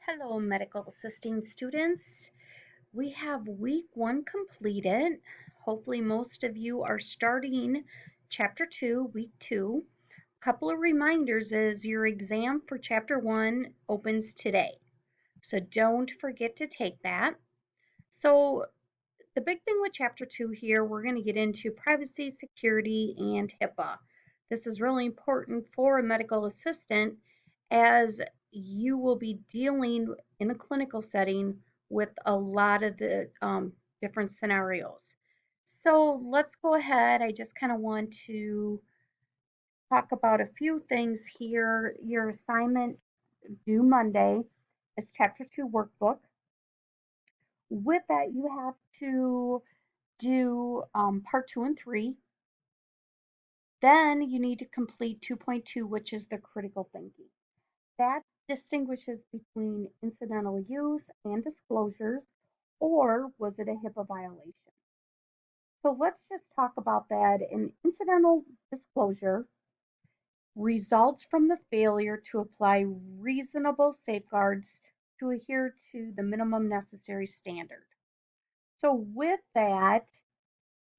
Hello, medical assisting students. We have week one completed. Hopefully, most of you are starting chapter two, week two. Couple of reminders is your exam for chapter one opens today. So don't forget to take that. So the big thing with chapter two here, we're going to get into privacy, security, and HIPAA. This is really important for a medical assistant as you will be dealing in a clinical setting with a lot of the different scenarios. So let's go ahead. I just kind of want to talk about a few things here. Your assignment due Monday is chapter two workbook. With that, you have to do part two and three. Then you need to complete 2.2, which is the critical thinking. That distinguishes between incidental use and disclosures, or was it a HIPAA violation? So let's just talk about that. An incidental disclosure results from the failure to apply reasonable safeguards to adhere to the minimum necessary standard. So with that,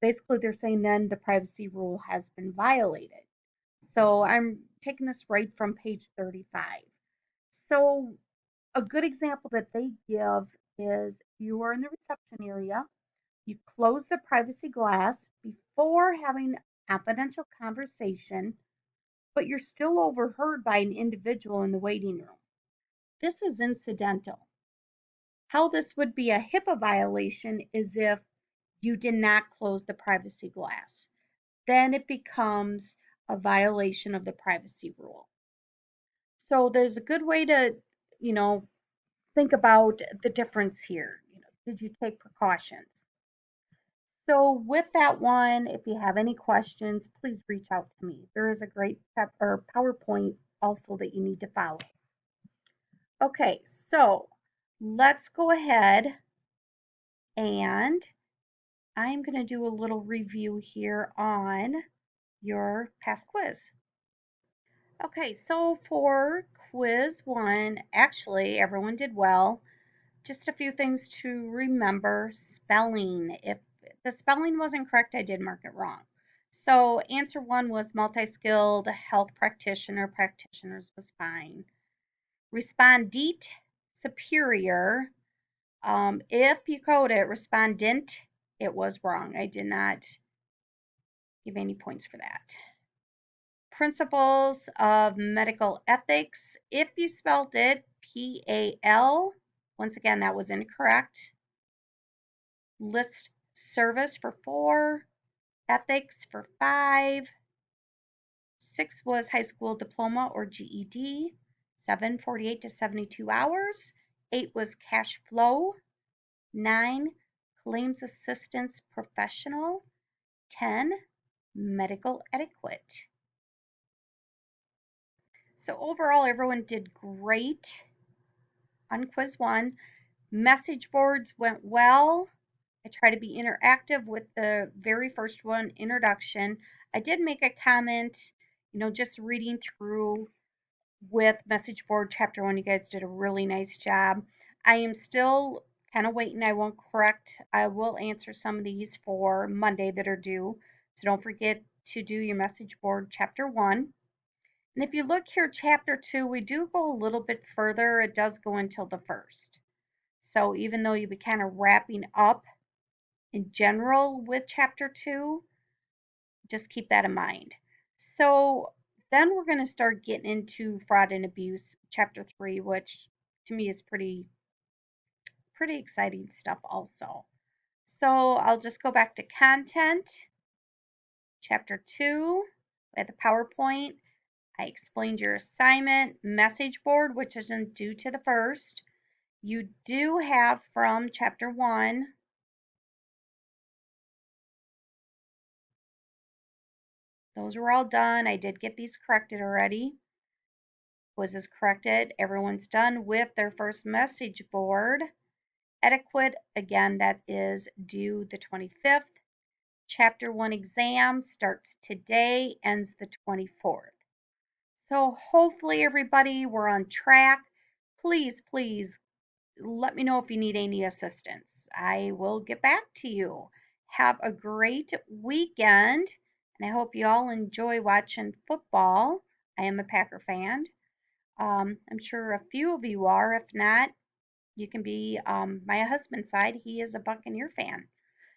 basically they're saying then the privacy rule has been violated. So I'm taking this right from page 35. So a good example that they give is you are in the reception area, you close the privacy glass before having a confidential conversation, but you're still overheard by an individual in the waiting room. This is incidental. How this would be a HIPAA violation is if you did not close the privacy glass. Then it becomes a violation of the privacy rule. So there's a good way to, you know, think about the difference here. Did you take precautions? So with that one, if you have any questions, please reach out to me. There is a great or PowerPoint also that you need to follow. Okay, so let's go ahead and I'm going to do a little review here on your past quiz. Okay, so for quiz one, actually everyone did well. Just a few things to remember. Spelling. If the spelling wasn't correct, I did mark it wrong. So answer one was multi-skilled health practitioner. Practitioners was fine. Respondent, superior. If you code it respondent, it was wrong. I did not give any points for that. Principles of medical ethics. If you spelled it PAL, once again, that was incorrect. List service for 4, ethics for 5, 6 was high school diploma or GED, 7, 48 to 72 hours, 8 was cash flow, 9, claims assistance professional, 10, medical etiquette. So overall, everyone did great on quiz 1. Message boards went well. I try to be interactive with the very first one, introduction. I did make a comment, just reading through with message board chapter 1. You guys did a really nice job. I am still kind of waiting. I won't correct. I will answer some of these for Monday that are due. So don't forget to do your message board chapter 1. And if you look here, chapter 2, we do go a little bit further. It does go until the 1st. So even though you'll be kind of wrapping up in general with chapter 2, just keep that in mind. So then we're going to start getting into fraud and abuse, chapter 3, which to me is pretty exciting stuff also. So I'll just go back to content, chapter 2, at the PowerPoint. I explained your assignment, message board, which isn't due to the 1st. You do have from chapter 1, those were all done. I did get these corrected already. Was this corrected? Everyone's done with their first message board. Etiquette, again, that is due the 25th. Chapter 1 exam starts today, ends the 24th. So hopefully everybody, we're on track. please, please let me know if you need any assistance. I will get back to you. Have a great weekend, and I hope you all enjoy watching football. I am a Packer fan. I'm sure a few of you are. If not, you can be my husband's side. He is a Buccaneer fan.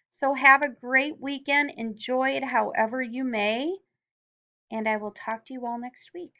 So have a great weekend. Enjoy it however you may, and I will talk to you all next week.